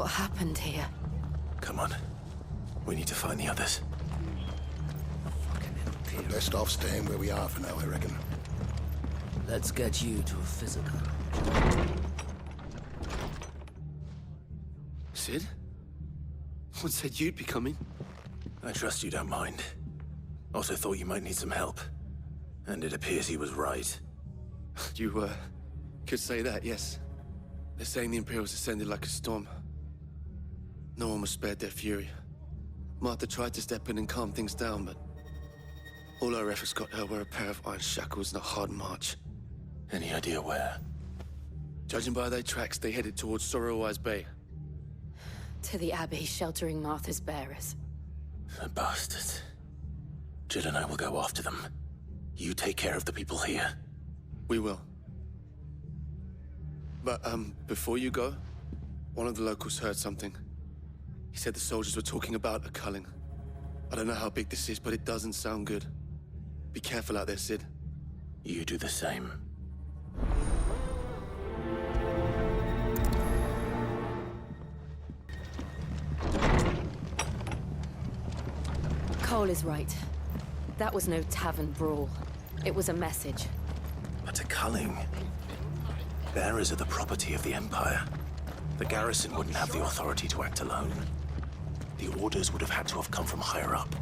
What happened here? Come on. We need to find the others. We're best off staying where we are for now, I reckon. Let's get you to a physical. Sid? What said you'd be coming? I trust you don't mind. Also thought you might need some help. And it appears he was right. You, could say that, yes. They're saying the Imperials ascended like a storm. No one was spared their fury. Martha tried to step in and calm things down, but all our efforts got her were a pair of iron shackles and a hard march. Any idea where? Judging by their tracks, they headed towards Sorrowwise Bay. To the Abbey sheltering Martha's bearers. The bastards. Jill and I will go after them. You take care of the people here. We will. But, before you go, one of the locals heard something. He said the soldiers were talking about a culling. I don't know how big this is, but it doesn't sound good. Be careful out there, Sid. You do the same. Cole is right. That was no tavern brawl. It was a message. But a culling. Bearers are the property of the Empire. The garrison wouldn't have the authority to act alone. The orders would have had to have come from higher up.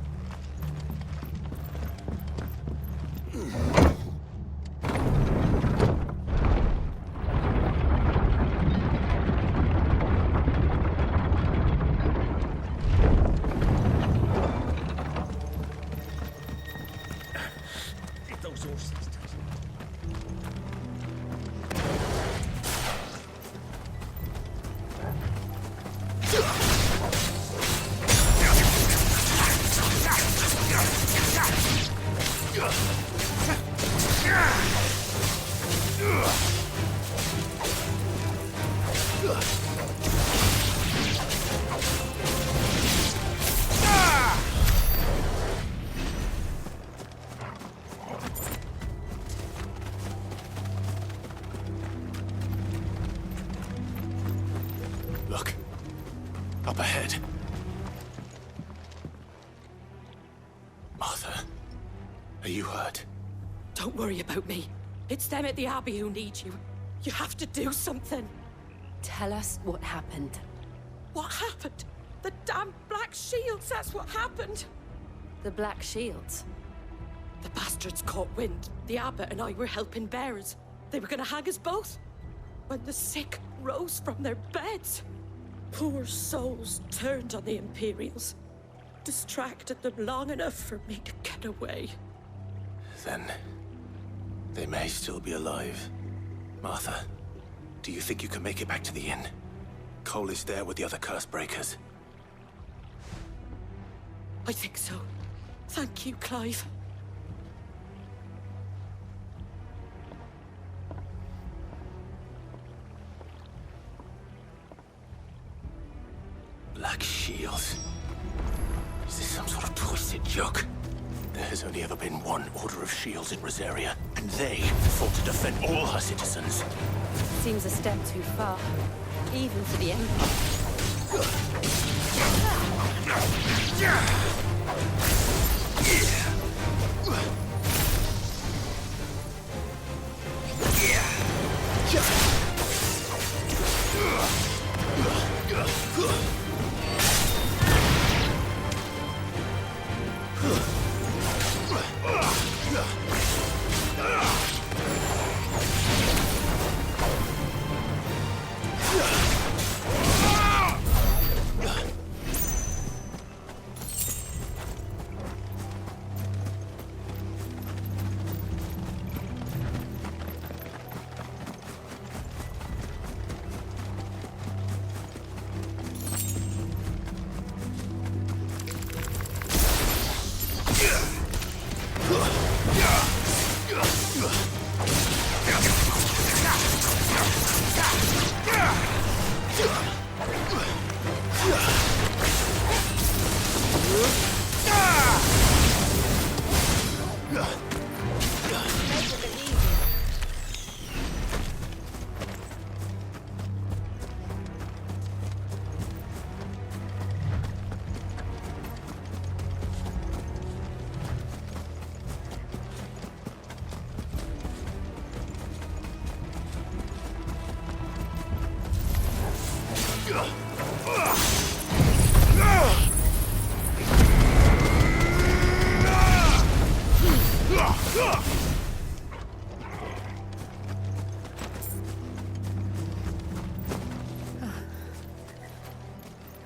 Look. Up ahead. Martha, are you hurt? Don't worry about me. It's them at the Abbey who need you. You have to do something. Tell us what happened. What happened? The damn Black Shields, that's what happened. The Black Shields? The bastards caught wind. The Abbot and I were helping bearers. They were gonna hang us both. When the sick rose from their beds, poor souls turned on the Imperials. Distracted them long enough for me to get away. Then they may still be alive. Martha, do you think you can make it back to the inn? Cole is there with the other curse breakers. I think so. Thank you, Clive. Black Shields. Is this some sort of twisted joke? There has only ever been one Order of Shields in Rosaria, and they fought to defend all her citizens. Seems a step too far, even for the Empire.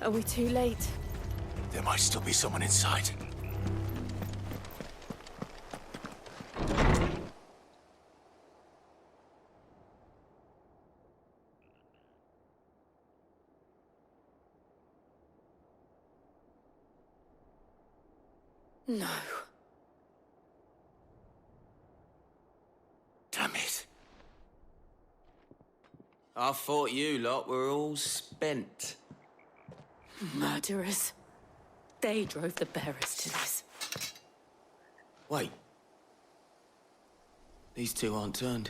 Are we too late? There might still be someone inside. No. Damn it. I thought you lot were all spent. Murderers. They drove the bearers to this. Wait. These two aren't turned.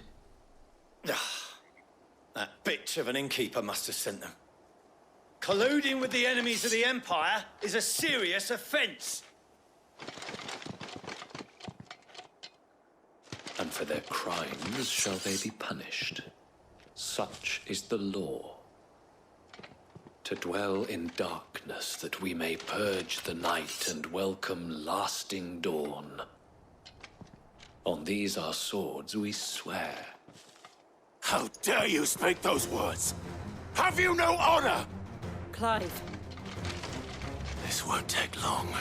That bitch of an innkeeper must have sent them. Colluding with the enemies of the Empire is a serious offense. And for their crimes shall they be punished. Such is the law. To dwell in darkness that we may purge the night and welcome lasting dawn. On these our swords we swear. How dare you speak those words? Have you no honor? Clive. This won't take long.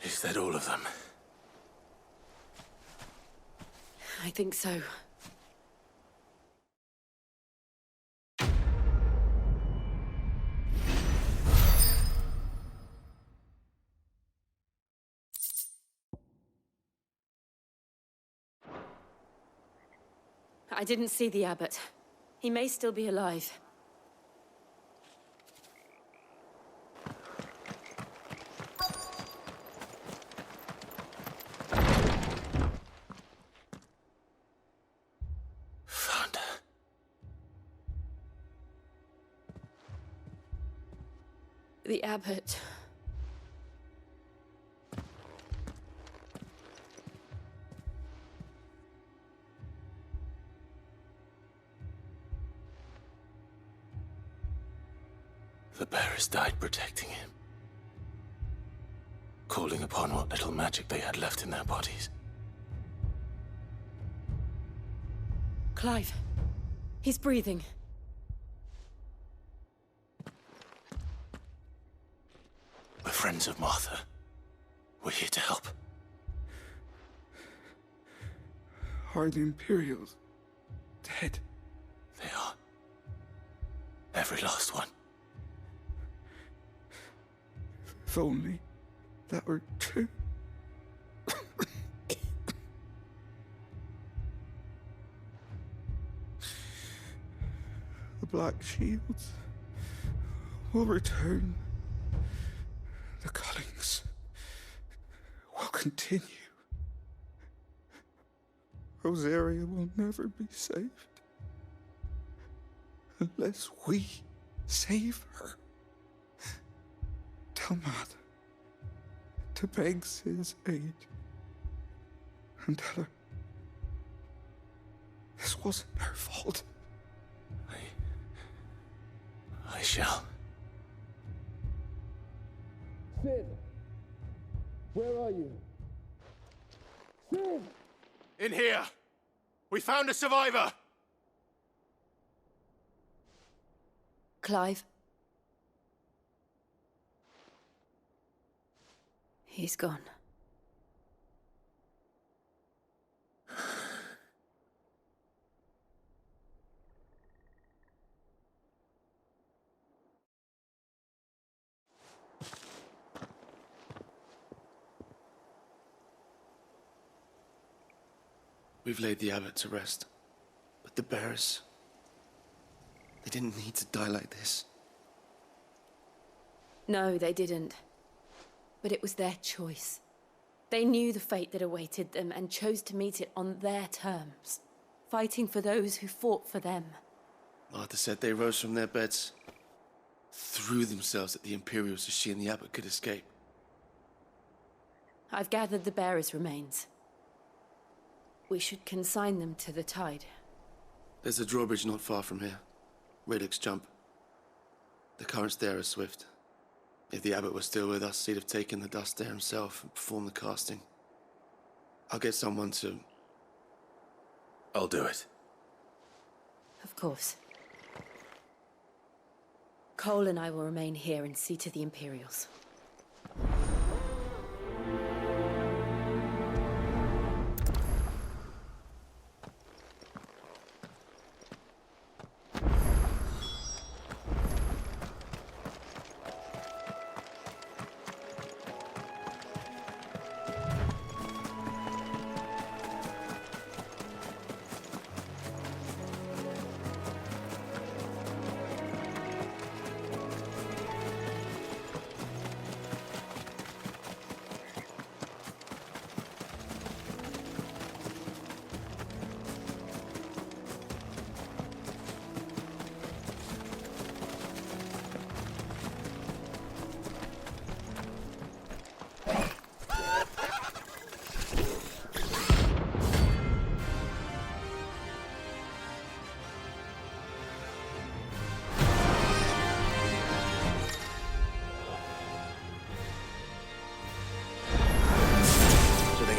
Is that all of them? I think so. I didn't see the abbot. He may still be alive. The abbot. The bearers died protecting him. Calling upon what little magic they had left in their bodies. Clive. He's breathing. We're friends of Martha. We're here to help. Are the Imperials dead? They are. Every last one. If only that were true. The Black Shields will return. The Cullings will continue. Rosaria will never be saved unless we save her. Tell Matt to beg his aid and tell her this wasn't her fault. I shall. Sid! Where are you? Sid! In here! We found a survivor! Clive. He's gone. We've laid the abbot to rest. But the bearers... they didn't need to die like this. No, they didn't. But it was their choice. They knew the fate that awaited them and chose to meet it on their terms, fighting for those who fought for them. Martha said they rose from their beds, threw themselves at the Imperials so she and the abbot could escape. I've gathered the bearers' remains. We should consign them to the tide. There's a drawbridge not far from here. Radix jump. The currents there are swift. If the abbot was still with us, he'd have taken the dust there himself and performed the casting. I'll get someone to... I'll do it. Of course. Cole and I will remain here and see to the Imperials.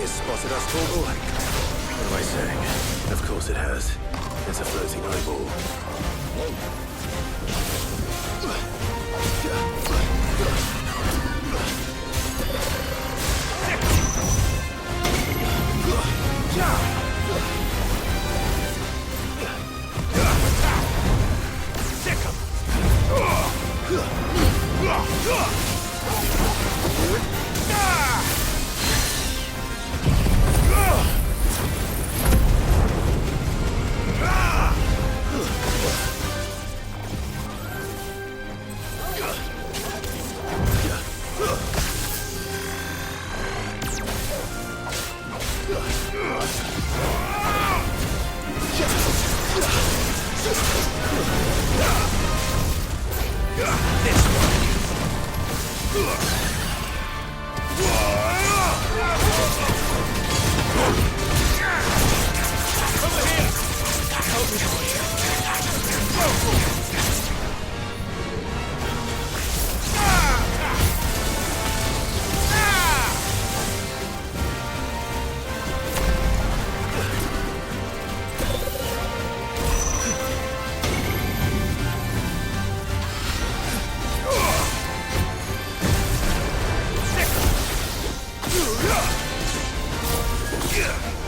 Spotted us, Torgal? What am I saying? Of course it has. It's a floating eyeball. Yeah.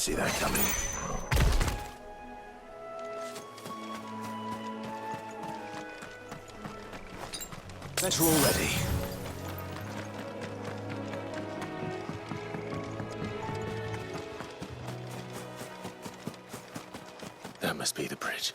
see that coming. Better already. That must be the bridge.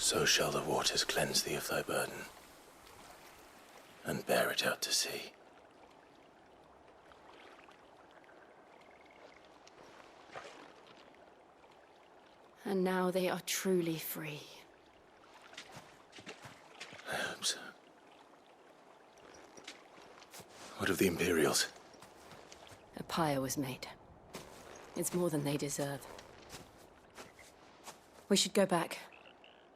So shall the waters cleanse thee of thy burden, and bear it out to sea. And now they are truly free. I hope so. What of the Imperials? A pyre was made. It's more than they deserve. We should go back.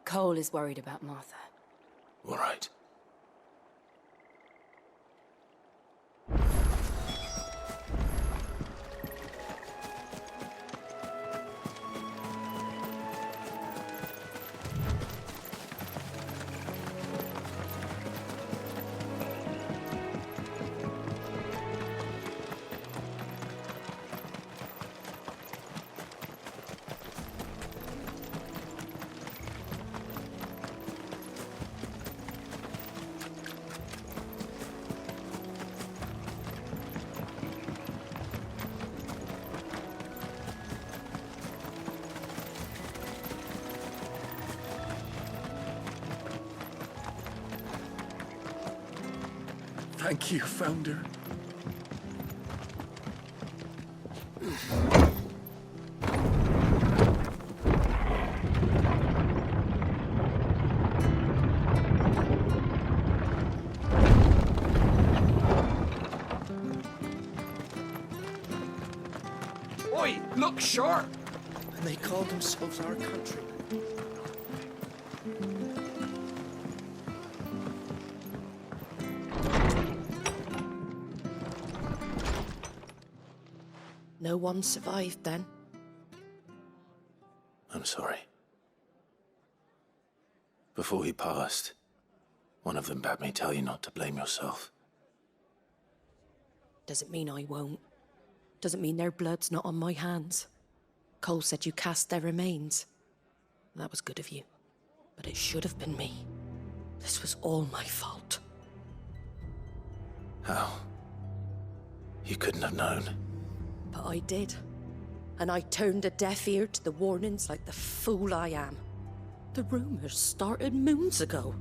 Cole is worried about Martha. All right. Thank you, Founder. Oi, look sharp! And they call themselves our countrymen. No one survived then. I'm sorry. Before he passed, one of them bade me tell you not to blame yourself. Doesn't mean I won't. Doesn't mean their blood's not on my hands. Cole said you cast their remains. That was good of you. But it should have been me. This was all my fault. How? You couldn't have known. But I did. And I turned a deaf ear to the warnings like the fool I am. The rumors started moons ago.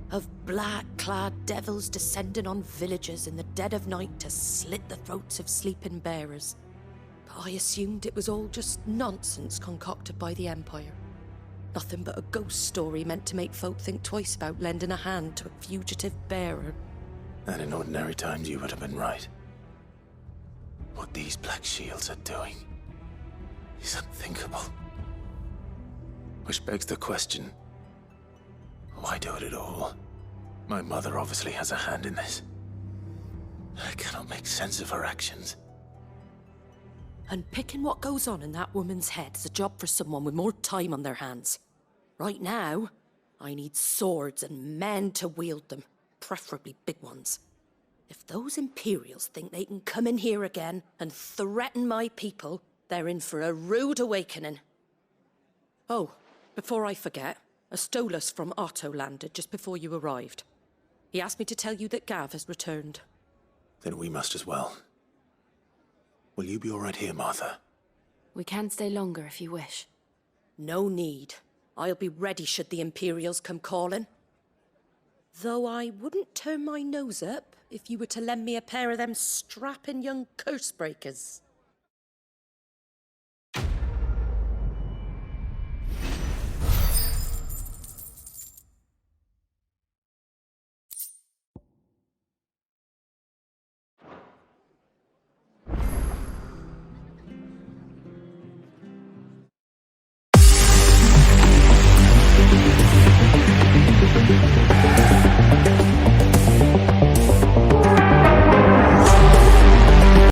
Of black-clad devils descending on villages in the dead of night to slit the throats of sleeping bearers. But I assumed it was all just nonsense concocted by the Empire. Nothing but a ghost story meant to make folk think twice about lending a hand to a fugitive bearer. And in ordinary times you would have been right. What these Black Shields are doing is unthinkable. Which begs the question, why do it at all? My mother obviously has a hand in this. I cannot make sense of her actions. And picking what goes on in that woman's head is a job for someone with more time on their hands. Right now, I need swords and men to wield them, preferably big ones. If those Imperials think they can come in here again and threaten my people, they're in for a rude awakening. Oh, before I forget, a Stolas from Otto landed just before you arrived. He asked me to tell you that Gav has returned. Then we must as well. Will you be all right here, Martha? We can stay longer if you wish. No need. I'll be ready should the Imperials come calling. Though I wouldn't turn my nose up if you were to lend me a pair of them strapping young curse breakers.